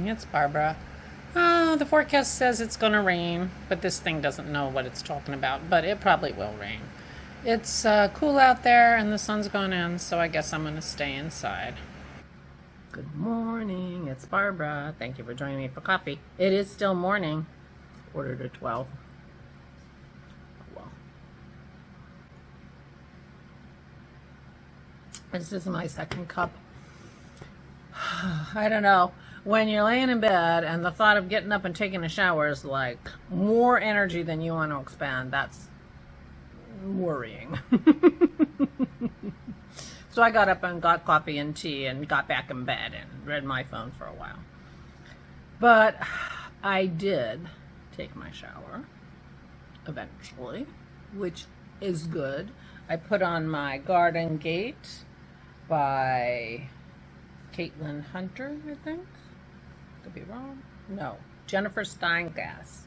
morning, it's Barbara. The forecast says it's going to rain, but this thing doesn't know what it's talking about, but it probably will rain. It's cool out there and the sun's gone in, so I guess I'm going to stay inside. Good morning, it's Barbara. Thank you for joining me for coffee. It is still morning, 11:45. Well, this is my second cup. I don't know. When you're laying in bed and the thought of getting up and taking a shower is like more energy than you want to expend, that's worrying. So I got up and got coffee and tea and got back in bed and read my phone for a while. But I did take my shower eventually, which is good. I put on my Garden Gate by Caitlin Hunter, I think. Could be wrong. No, Jennifer Steingass.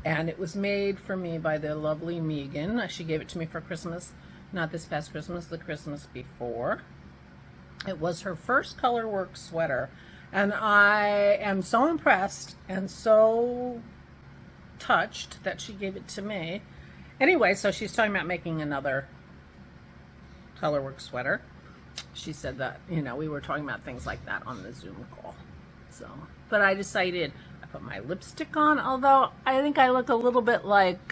And it was made for me by the lovely Megan. She gave it to me for Christmas. Not this past Christmas, the Christmas before. It was her first colorwork sweater. And I am so impressed and so touched that she gave it to me. Anyway, so she's talking about making another colorwork sweater. She said that, you know, we were talking about things like that on the Zoom call. So, but I decided, I put my lipstick on, although I think I look a little bit like,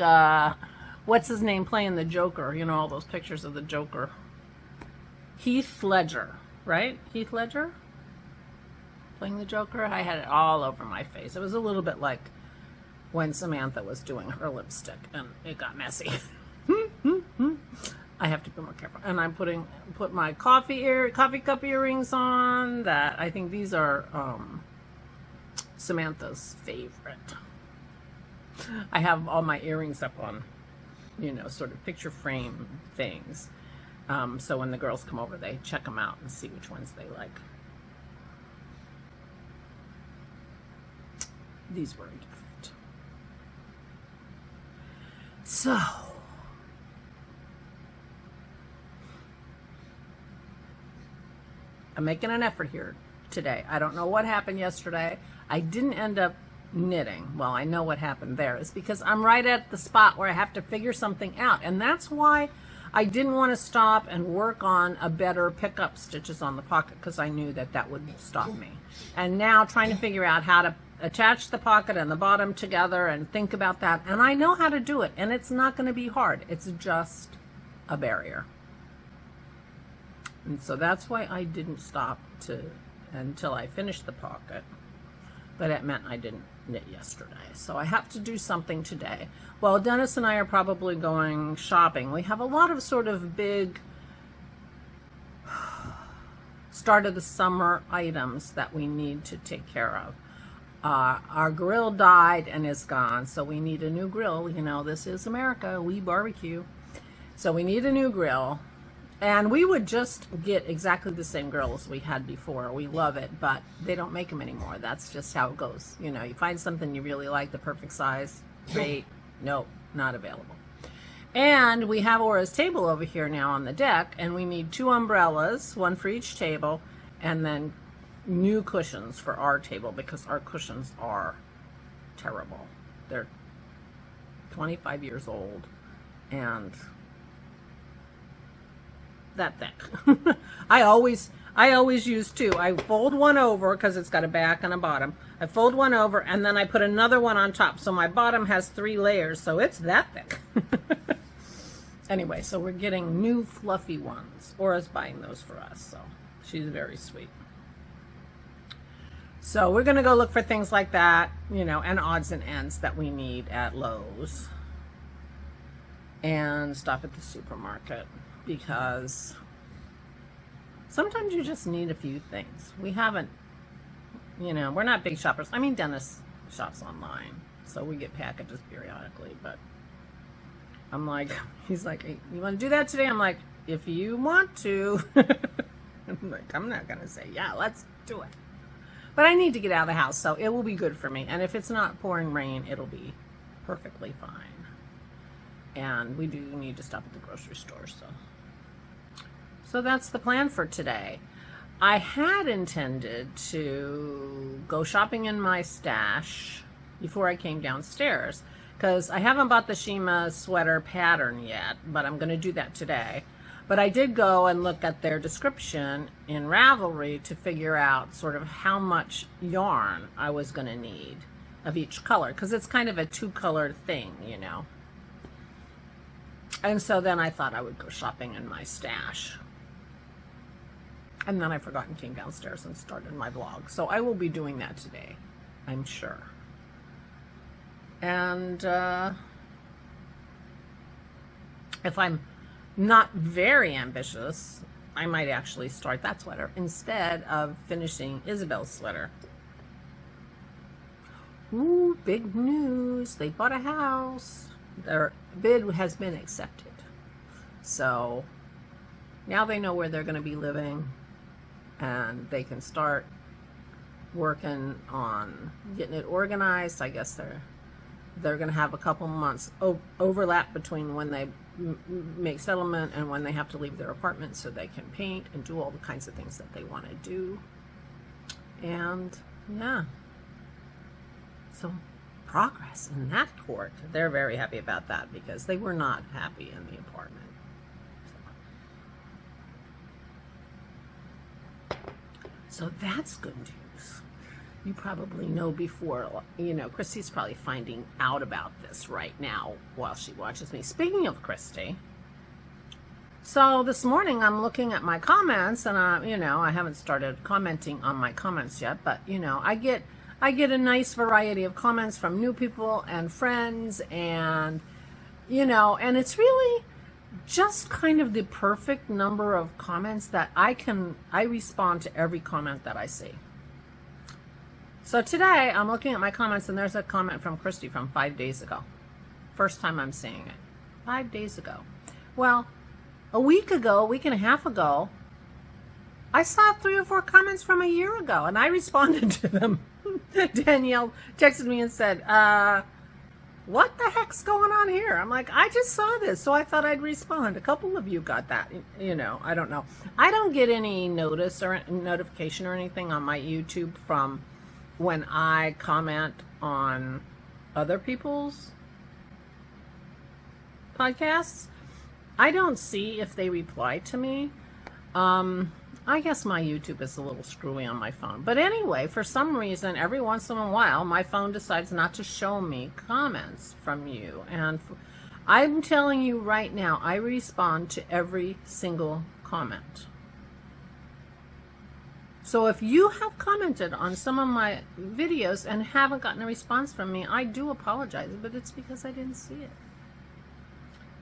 what's his name playing the Joker? You know, all those pictures of the Joker. Heath Ledger, right? Heath Ledger? Playing the Joker? I had it all over my face. It was a little bit like when Samantha was doing her lipstick and it got messy. I have to be more careful. And I'm put my coffee cup earrings on. That I think these are Samantha's favorite. I have all my earrings up on, you know, sort of picture frame things. So when the girls come over, they check them out and see which ones they like. These were a gift. So, I'm making an effort here today. I don't know what happened yesterday. I didn't end up knitting. Well, I know what happened there. It's because I'm right at the spot where I have to figure something out. And that's why I didn't want to stop and work on a better pickup stitches on the pocket, because I knew that that would stop me. And now trying to figure out how to attach the pocket and the bottom together and think about that. And I know how to do it, and it's not going to be hard. It's just a barrier. And so that's why I didn't stop until I finished the pocket. But it meant I didn't knit yesterday. So I have to do something today. Well, Dennis and I are probably going shopping. We have a lot of sort of big start of the summer items that we need to take care of. Our grill died and is gone, so we need a new grill. You know, this is America. We barbecue. So we need a new grill. And we would just get exactly the same grill as we had before. We love it, but they don't make them anymore. That's just how it goes. You know, you find something you really like, the perfect size, great. Nope, not available. And we have Aura's table over here now on the deck, and we need 2 umbrellas, one for each table, and then new cushions for our table, because our cushions are terrible. They're 25 years old, and that thick. I always use 2. I fold one over because it's got a back and a bottom. I fold one over and then I put another one on top. So my bottom has 3 layers, so it's that thick. Anyway, so we're getting new fluffy ones. Aura's buying those for us, so she's very sweet. So we're gonna go look for things like that, you know, and odds and ends that we need at Lowe's. And stop at the supermarket, because sometimes you just need a few things. We haven't, you know, we're not big shoppers. I mean, Dennis shops online, so we get packages periodically, but I'm like, he's like, hey, you want to do that today? I'm like, if you want to. I'm like, I'm not going to say, yeah, let's do it. But I need to get out of the house, so it will be good for me. And if it's not pouring rain, it'll be perfectly fine. And we do need to stop at the grocery store, so that's the plan for today. I had intended to go shopping in my stash before I came downstairs, because I haven't bought the Shima sweater pattern yet, but I'm going to do that today. But I did go and look at their description in Ravelry to figure out sort of how much yarn I was going to need of each color, because it's kind of a two-color thing, you know. And so then I thought I would go shopping in my stash. And then I forgot and came downstairs and started my vlog. So I will be doing that today, I'm sure. And if I'm not very ambitious, I might actually start that sweater instead of finishing Isabel's sweater. Ooh, big news. They bought a house. Their bid has been accepted. So now they know where they're going to be living, and they can start working on getting it organized. I guess they're going to have a couple months overlap between when they make settlement and when they have to leave their apartment, so they can paint and do all the kinds of things that they want to do. And yeah, so progress in that court. They're very happy about that, because they were not happy in the apartment. So that's good news. You probably know before, you know, Christy's probably finding out about this right now while she watches me. Speaking of Christy, so this morning I'm looking at my comments, and you know, I haven't started commenting on my comments yet, but you know, I get a nice variety of comments from new people and friends, and you know, and it's really just kind of the perfect number of comments that I respond to every comment that I see. So today I'm looking at my comments, and there's a comment from Christy from 5 days ago. First time I'm seeing it. 5 days ago. Well, a week and a half ago, I saw 3 or 4 comments from a year ago, and I responded to them. Danielle texted me and said, what the heck's going on here? I'm like, I just saw this, so I thought I'd respond. A couple of you got that, you know, I don't know. I don't get any notice or notification or anything on my YouTube from when I comment on other people's podcasts. I don't see if they reply to me. I guess my YouTube is a little screwy on my phone. But anyway, for some reason, every once in a while, my phone decides not to show me comments from you. And I'm telling you right now, I respond to every single comment. So if you have commented on some of my videos and haven't gotten a response from me, I do apologize, but it's because I didn't see it.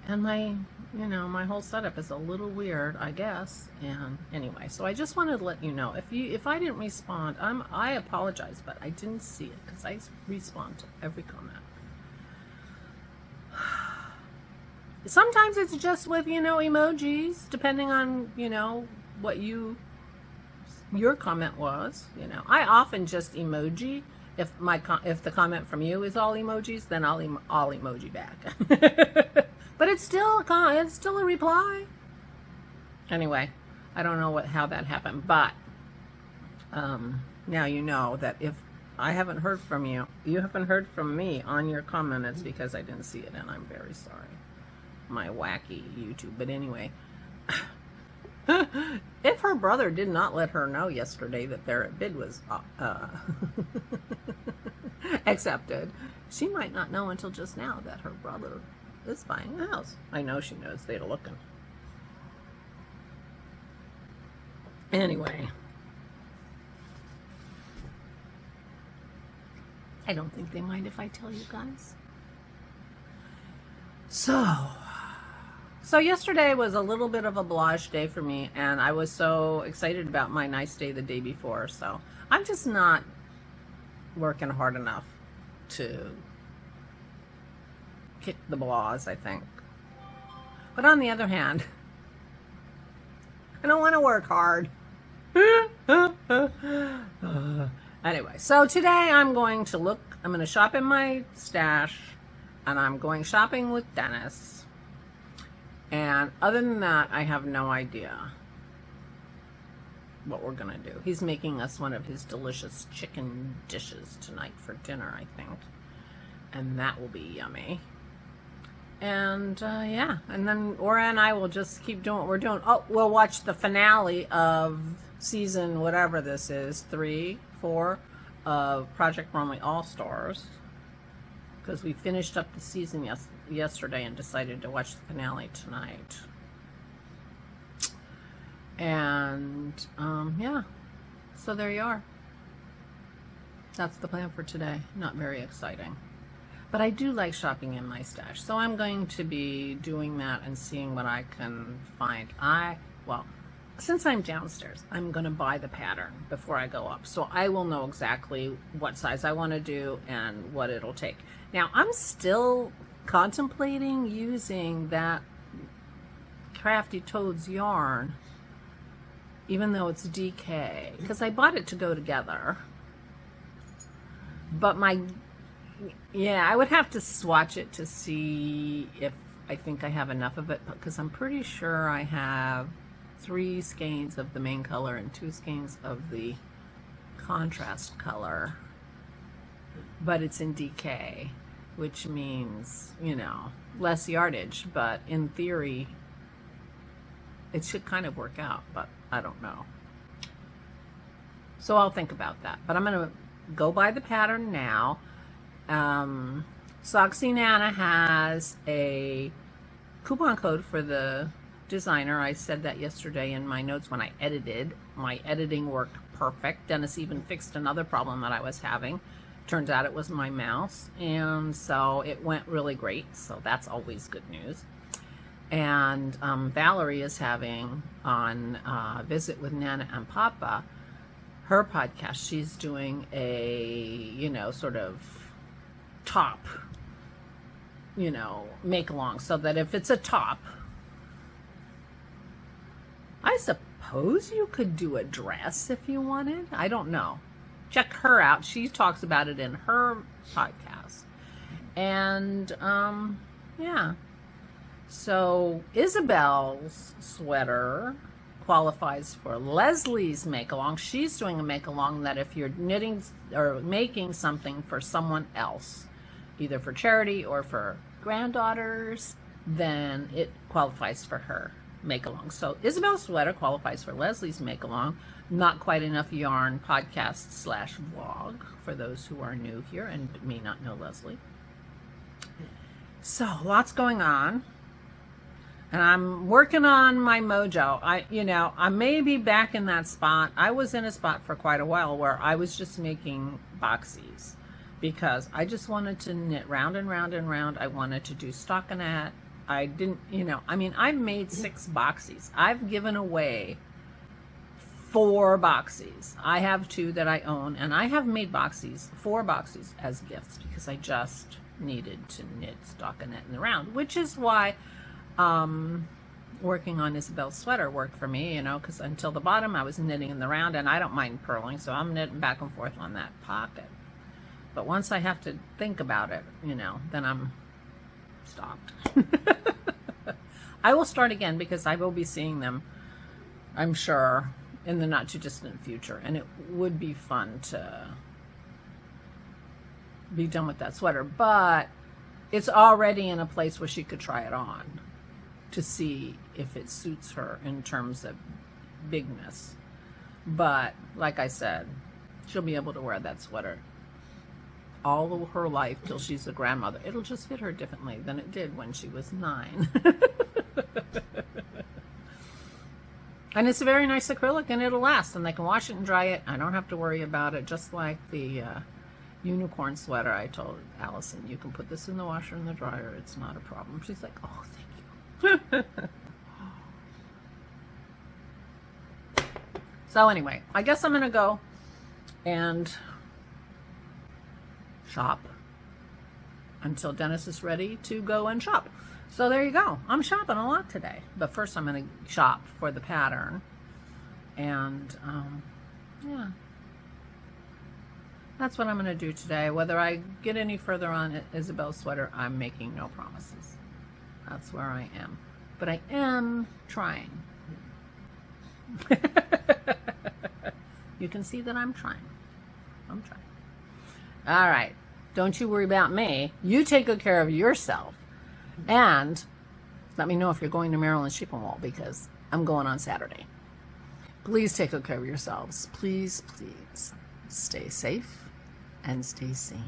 And my, you know, my whole setup is a little weird, I guess. And anyway, so I just wanted to let you know, if I didn't respond, I apologize, but I didn't see it, because I respond to every comment. Sometimes it's just with, you know, emojis, depending on, you know, what your comment was. You know, I often just emoji. If the comment from you is all emojis, then I'll emoji back. But it's still a reply. Anyway, I don't know how that happened, but now you know that if I haven't heard from you, you haven't heard from me on your comment, it's because I didn't see it, and I'm very sorry. My wacky YouTube. But anyway, if her brother did not let her know yesterday that their bid was accepted, she might not know until just now that her brother is buying a house. I know she knows. They're looking. Anyway, I don't think they mind if I tell you guys. So yesterday was a little bit of a blanche day for me, and I was so excited about my nice day the day before. So I'm just not working hard enough to kick the blahs, I think. But on the other hand, I don't want to work hard. Anyway, so today I'm going to shop in my stash, and I'm going shopping with Dennis. And other than that, I have no idea. what we're gonna do. He's making us one of his delicious chicken dishes tonight for dinner, I think, and that will be yummy. And yeah, and then Aura and I will just keep doing what we're doing. Oh, we'll watch the finale of season whatever this is, 3, 4 of Project Runway All-Stars, because we finished up the season yesterday and decided to watch the finale tonight. And yeah, so there you are. That's the plan for today. Not very exciting, but I do like shopping in my stash, so I'm going to be doing that and seeing what I can find. Well, since I'm downstairs, I'm going to buy the pattern before I go up, so I will know exactly what size I want to do and what it'll take. Now, I'm still contemplating using that Crafty Toads yarn, even though it's DK, because I bought it to go together. But yeah, I would have to swatch it to see if I think I have enough of it, because I'm pretty sure I have 3 skeins of the main color and 2 skeins of the contrast color, but it's in DK, which means, you know, less yardage, but in theory it should kind of work out, but I don't know. So I'll think about that, but I'm gonna go buy the pattern now. Soxy Nana has a coupon code for the designer. I said that yesterday in my notes when I edited. My editing worked perfect. Dennis even fixed another problem that I was having. Turns out it was my mouse, and so it went really great, so that's always good news. And Valerie is having on Visit with Nana and Papa, her podcast. She's doing a, you know, sort of top, you know, make along, so that if it's a top, I suppose you could do a dress if you wanted. I don't know. Check her out. She talks about it in her podcast. And yeah. So Isabel's sweater qualifies for Leslie's make-along. She's doing a make-along that if you're knitting or making something for someone else, either for charity or for granddaughters, then it qualifies for her make-along. So Isabel's sweater qualifies for Leslie's make-along. Not Quite Enough Yarn podcast / vlog for those who are new here and may not know Leslie. So lots going on. And I'm working on my mojo. I may be back in that spot. I was in a spot for quite a while where I was just making boxies because I just wanted to knit round and round and round. I wanted to do stockinette. I didn't, I've made 6 boxies. I've given away 4 boxies. I have 2 that I own, and I have made 4 boxies as gifts because I just needed to knit stockinette in the round, which is why working on Isabel's sweater worked for me, because until the bottom I was knitting in the round, and I don't mind purling, so I'm knitting back and forth on that pocket. But once I have to think about it, then I'm stopped. I will start again because I will be seeing them, I'm sure, in the not too distant future, and it would be fun to be done with that sweater, but it's already in a place where she could try it on to see if it suits her in terms of bigness. But like I said, she'll be able to wear that sweater all of her life till she's a grandmother. It'll just fit her differently than it did when she was 9. And it's a very nice acrylic, and it'll last, and they can wash it and dry it. I don't have to worry about it, just like the unicorn sweater. I told Allison, you can put this in the washer and the dryer. It's not a problem. She's like, oh, thank you. So anyway, I guess I'm going to go and shop until Dennis is ready to go and shop. So there you go. I'm shopping a lot today. But first I'm going to shop for the pattern. And yeah. That's what I'm going to do today. Whether I get any further on Isabel's sweater, I'm making no promises. That's where I am. But I am trying. you can see that I'm trying. I'm trying. All right. Don't you worry about me. You take good care of yourself. And let me know if you're going to Maryland Sheep and Wool, because I'm going on Saturday. Please take good care of yourselves. Please, please stay safe and stay sane.